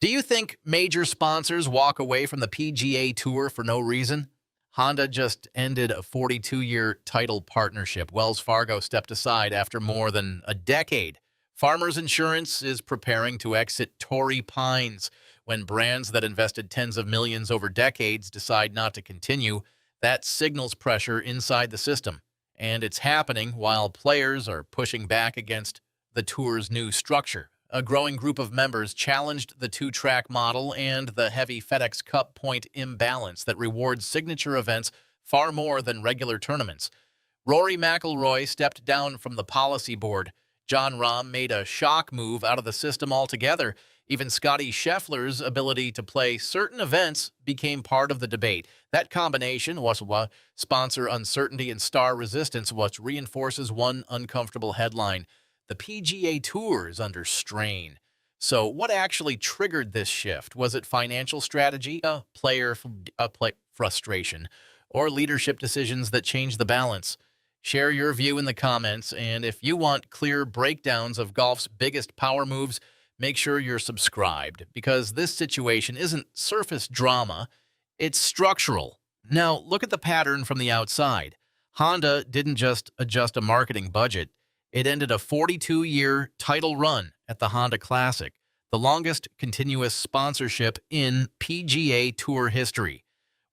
Do you think major sponsors walk away from the PGA Tour for no reason? Honda just ended a 42-year title partnership. Wells Fargo stepped aside after more than a decade. Farmers Insurance is preparing to exit Torrey Pines. When brands that invested tens of millions over decades decide not to continue, that signals pressure inside the system. And it's happening while players are pushing back against the tour's new structure. A growing group of members challenged the two-track model and the heavy FedEx Cup point imbalance that rewards signature events far more than regular tournaments. Rory McIlroy stepped down from the policy board. Jon Rahm made a shock move out of the system altogether. Even Scottie Scheffler's ability to play certain events became part of the debate. That combination was what sponsor uncertainty and star resistance, what reinforces one uncomfortable headline. The PGA Tour is under strain. So what actually triggered this shift? Was it financial strategy, player frustration, or leadership decisions that changed the balance? Share your view in the comments, and if you want clear breakdowns of golf's biggest power moves, make sure you're subscribed, because this situation isn't surface drama, it's structural. Now, look at the pattern from the outside. Honda didn't just adjust a marketing budget. It ended a 42-year title run at the Honda Classic, the longest continuous sponsorship in PGA Tour history.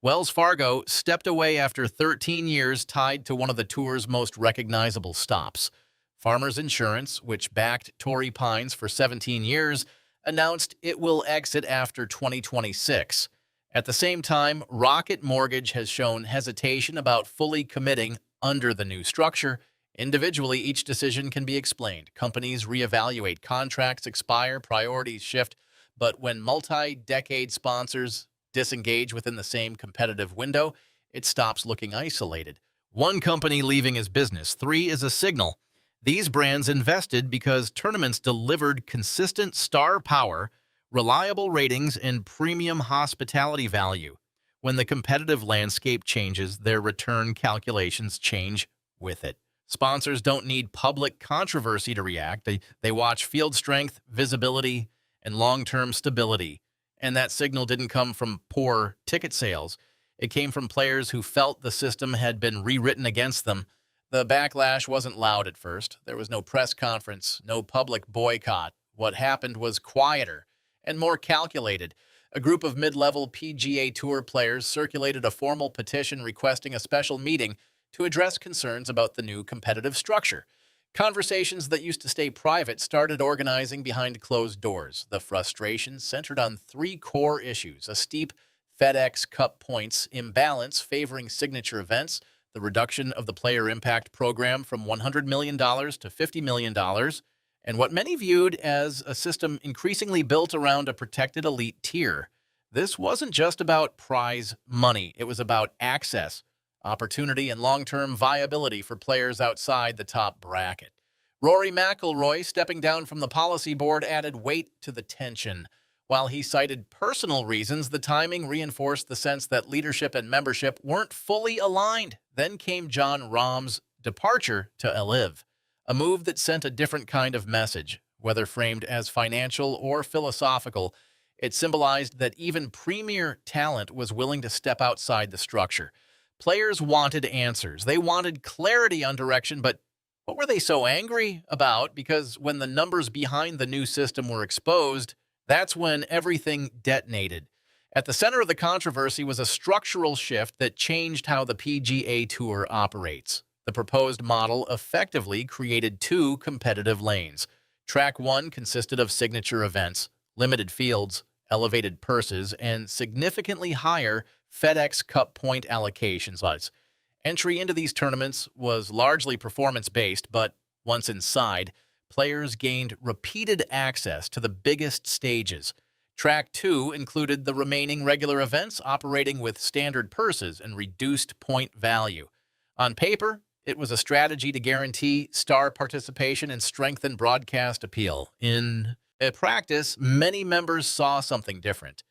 Wells Fargo stepped away after 13 years tied to one of the tour's most recognizable stops. Farmers Insurance, which backed Torrey Pines for 17 years, announced it will exit after 2026. At the same time, Rocket Mortgage has shown hesitation about fully committing under the new structure. Individually, each decision can be explained. Companies reevaluate, contracts expire, priorities shift. But when multi-decade sponsors disengage within the same competitive window, it stops looking isolated. One company leaving is business. 3 is a signal. These brands invested because tournaments delivered consistent star power, reliable ratings, and premium hospitality value. When the competitive landscape changes, their return calculations change with it. Sponsors don't need public controversy to react. They watch field strength, visibility, and long-term stability. And that signal didn't come from poor ticket sales. It came from players who felt the system had been rewritten against them. The backlash wasn't loud at first. There was no press conference, no public boycott. What happened was quieter and more calculated. A group of mid-level PGA Tour players circulated a formal petition requesting a special meeting to address concerns about the new competitive structure. Conversations that used to stay private started organizing behind closed doors. The frustration centered on 3 core issues: a steep FedEx Cup points imbalance favoring signature events, the reduction of the player impact program from $100 million to $50 million, and what many viewed as a system increasingly built around a protected elite tier. This wasn't just about prize money. It was about access, opportunity, and long-term viability for players outside the top bracket. Rory McIlroy, stepping down from the policy board, added weight to the tension. While he cited personal reasons, the timing reinforced the sense that leadership and membership weren't fully aligned. Then came Jon Rahm's departure to LIV, a move that sent a different kind of message. Whether framed as financial or philosophical, it symbolized that even premier talent was willing to step outside the structure. Players wanted answers. They wanted clarity on direction, but what were they so angry about? Because when the numbers behind the new system were exposed, that's when everything detonated. At the center of the controversy was a structural shift that changed how the PGA Tour operates. The proposed model effectively created 2 competitive lanes. Track 1 consisted of signature events, limited fields, elevated purses, and significantly higher FedEx Cup point allocations. Entry into these tournaments was largely performance-based, but once inside, players gained repeated access to the biggest stages. Track 2 included the remaining regular events operating with standard purses and reduced point value. On paper, it was a strategy to guarantee star participation and strengthen broadcast appeal. In practice, many members saw something different.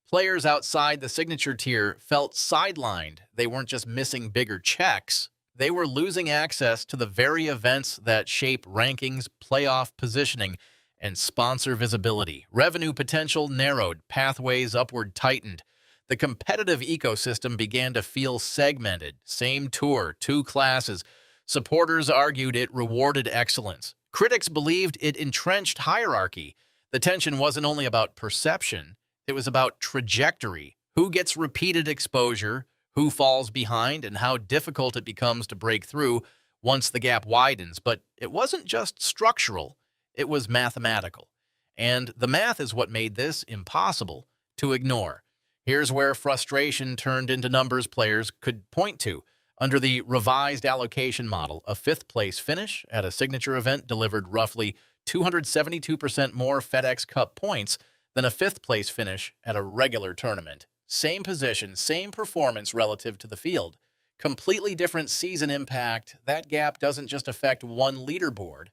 Players outside the signature tier felt sidelined. They weren't just missing bigger checks. They were losing access to the very events that shape rankings, playoff positioning, and sponsor visibility. Revenue potential narrowed, pathways upward tightened. The competitive ecosystem began to feel segmented. Same tour, two classes. Supporters argued it rewarded excellence. Critics believed it entrenched hierarchy. The tension wasn't only about perception, it was about trajectory. Who gets repeated exposure, who falls behind, and how difficult it becomes to break through once the gap widens. But it wasn't just structural, it was mathematical. And the math is what made this impossible to ignore. Here's where frustration turned into numbers players could point to. Under the revised allocation model, a fifth-place finish at a signature event delivered roughly 272% more FedEx Cup points than a fifth-place finish at a regular tournament. Same position, same performance relative to the field. Completely different season impact. That gap doesn't just affect one leaderboard.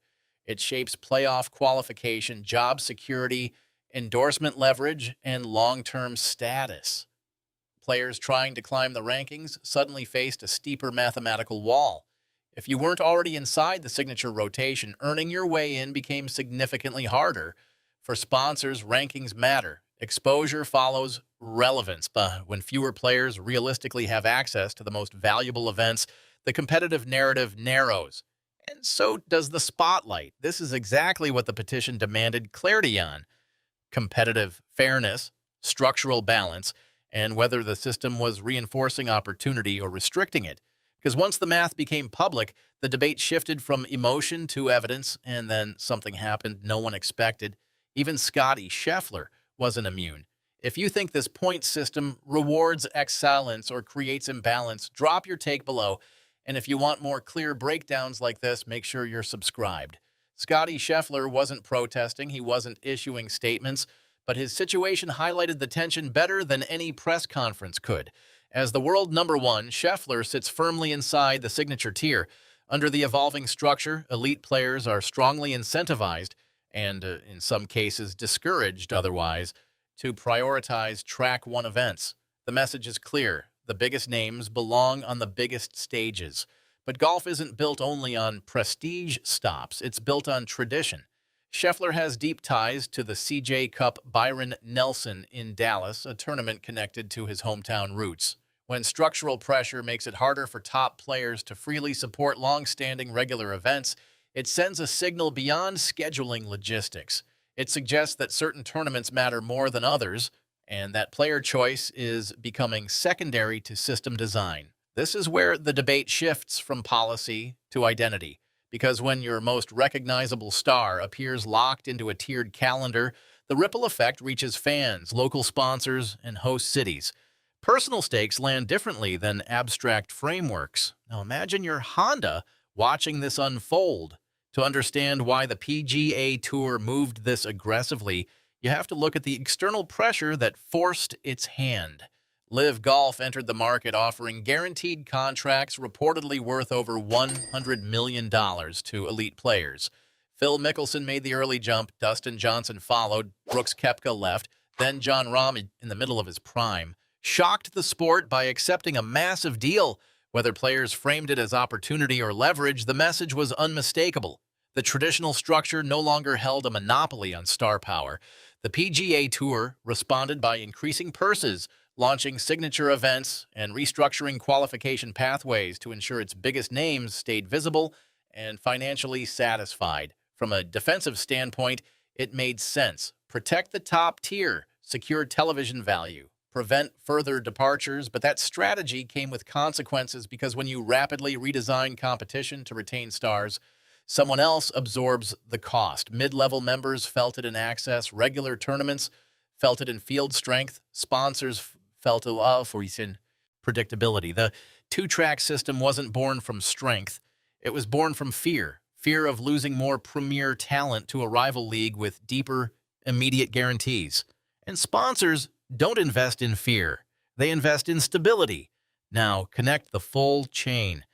It shapes playoff qualification, job security, endorsement leverage, and long-term status. Players trying to climb the rankings suddenly faced a steeper mathematical wall. If you weren't already inside the signature rotation, earning your way in became significantly harder. For sponsors, rankings matter. Exposure follows relevance, but when fewer players realistically have access to the most valuable events, the competitive narrative narrows. And so does the spotlight. This is exactly what the petition demanded clarity on: competitive fairness, structural balance, and whether the system was reinforcing opportunity or restricting it. Because once the math became public, the debate shifted from emotion to evidence, and then something happened no one expected. Even Scotty Scheffler wasn't immune. If you think this point system rewards excellence or creates imbalance, drop your take below. And if you want more clear breakdowns like this, make sure you're subscribed. Scotty Scheffler wasn't protesting, he wasn't issuing statements, but his situation highlighted the tension better than any press conference could. As the world number one, Scheffler sits firmly inside the signature tier. Under the evolving structure, elite players are strongly incentivized, and in some cases discouraged otherwise, to prioritize track one events. The message is clear. The biggest names belong on the biggest stages. But golf isn't built only on prestige stops. It's built on tradition. Scheffler has deep ties to the CJ Cup Byron Nelson in Dallas, a tournament connected to his hometown roots. When structural pressure makes it harder for top players to freely support long-standing regular events, it sends a signal beyond scheduling logistics. It suggests that certain tournaments matter more than others, and that player choice is becoming secondary to system design. This is where the debate shifts from policy to identity, because when your most recognizable star appears locked into a tiered calendar, the ripple effect reaches fans, local sponsors, and host cities. Personal stakes land differently than abstract frameworks. Now imagine you're Honda watching this unfold. To understand why the PGA Tour moved this aggressively, you have to look at the external pressure that forced its hand. LIV Golf entered the market offering guaranteed contracts reportedly worth over $100 million to elite players. Phil Mickelson made the early jump, Dustin Johnson followed, Brooks Koepka left, then Jon Rahm, in the middle of his prime, shocked the sport by accepting a massive deal. Whether players framed it as opportunity or leverage, the message was unmistakable. The traditional structure no longer held a monopoly on star power. The PGA Tour responded by increasing purses, launching signature events, and restructuring qualification pathways to ensure its biggest names stayed visible and financially satisfied. From a defensive standpoint, it made sense. Protect the top tier, secure television value, prevent further departures, but that strategy came with consequences because when you rapidly redesign competition to retain stars, someone else absorbs the cost. Mid-level members felt it in access, regular tournaments felt it in field strength, sponsors felt it for in predictability. The two-track system wasn't born from strength. It was born from fear of losing more premier talent to a rival league with deeper, immediate guarantees. And sponsors don't invest in fear. They invest in stability. Now, connect the full chain.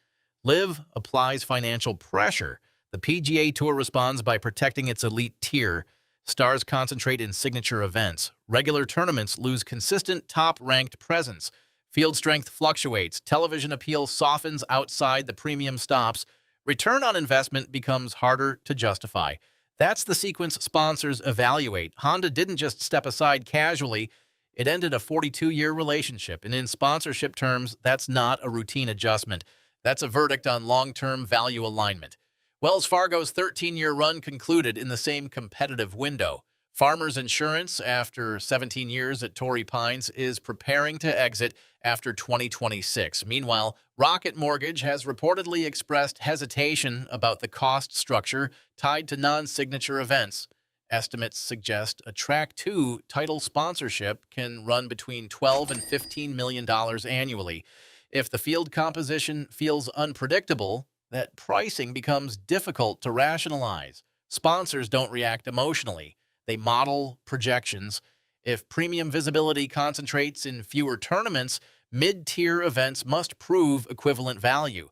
LIV applies financial pressure. The PGA Tour responds by protecting its elite tier. Stars concentrate in signature events. Regular tournaments lose consistent top-ranked presence. Field strength fluctuates. Television appeal softens outside the premium stops. Return on investment becomes harder to justify. That's the sequence sponsors evaluate. Honda didn't just step aside casually, it ended a 42-year relationship, and in sponsorship terms, that's not a routine adjustment. That's a verdict on long-term value alignment. Wells Fargo's 13-year run concluded in the same competitive window. Farmers Insurance, after 17 years at Torrey Pines, is preparing to exit after 2026. Meanwhile, Rocket Mortgage has reportedly expressed hesitation about the cost structure tied to non-signature events. Estimates suggest a Track 2 title sponsorship can run between $12 and $15 million annually. If the field composition feels unpredictable, that pricing becomes difficult to rationalize. Sponsors don't react emotionally. They model projections. If premium visibility concentrates in fewer tournaments, mid-tier events must prove equivalent value.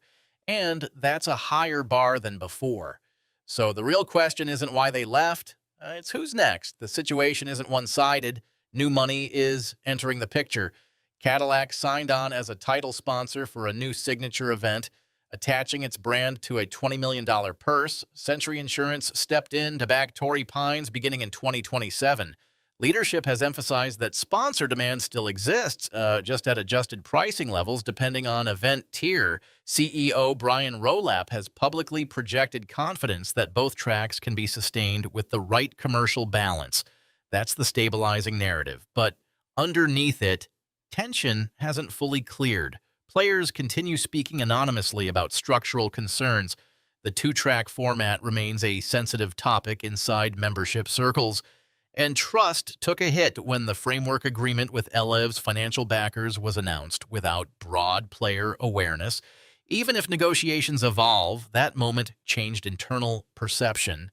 And that's a higher bar than before. So the real question isn't why they left. It's who's next. The situation isn't one-sided. New money is entering the picture. Cadillac signed on as a title sponsor for a new signature event, attaching its brand to a $20 million purse. Century Insurance stepped in to back Torrey Pines beginning in 2027. Leadership has emphasized that sponsor demand still exists, just at adjusted pricing levels depending on event tier. CEO Brian Rolap has publicly projected confidence that both tracks can be sustained with the right commercial balance. That's the stabilizing narrative. But underneath it, tension hasn't fully cleared. Players continue speaking anonymously about structural concerns. The two-track format remains a sensitive topic inside membership circles. And trust took a hit when the framework agreement with LIV's financial backers was announced without broad player awareness. Even if negotiations evolve, that moment changed internal perception.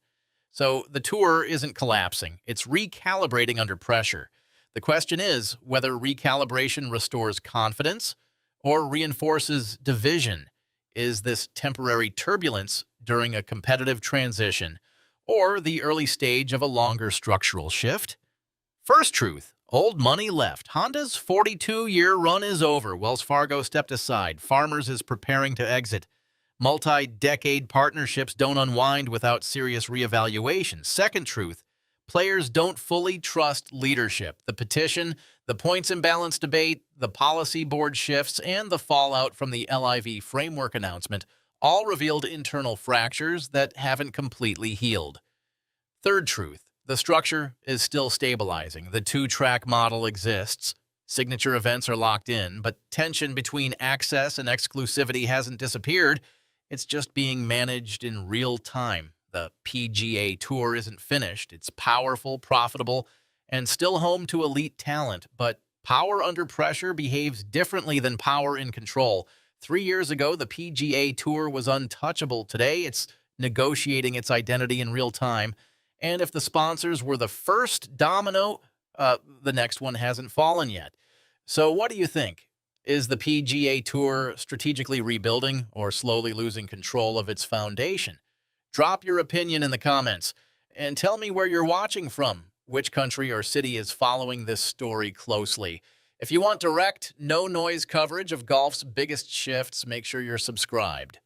So the tour isn't collapsing. It's recalibrating under pressure. The question is whether recalibration restores confidence or reinforces division. Is this temporary turbulence during a competitive transition, or the early stage of a longer structural shift? First truth, old money left. Honda's 42-year run is over. Wells Fargo stepped aside. Farmers is preparing to exit. Multi-decade partnerships don't unwind without serious reevaluation. Second truth, players don't fully trust leadership. The petition, the points imbalance debate, the policy board shifts, and the fallout from the LIV framework announcement all revealed internal fractures that haven't completely healed. Third truth, the structure is still stabilizing. The two-track model exists. Signature events are locked in, but tension between access and exclusivity hasn't disappeared. It's just being managed in real time. The PGA Tour isn't finished. It's powerful, profitable, and still home to elite talent. But power under pressure behaves differently than power in control. 3 years ago, the PGA Tour was untouchable. Today, it's negotiating its identity in real time. And if the sponsors were the first domino, the next one hasn't fallen yet. So what do you think? Is the PGA Tour strategically rebuilding or slowly losing control of its foundation? Drop your opinion in the comments and tell me where you're watching from. Which country or city is following this story closely? If you want direct, no-noise coverage of golf's biggest shifts, make sure you're subscribed.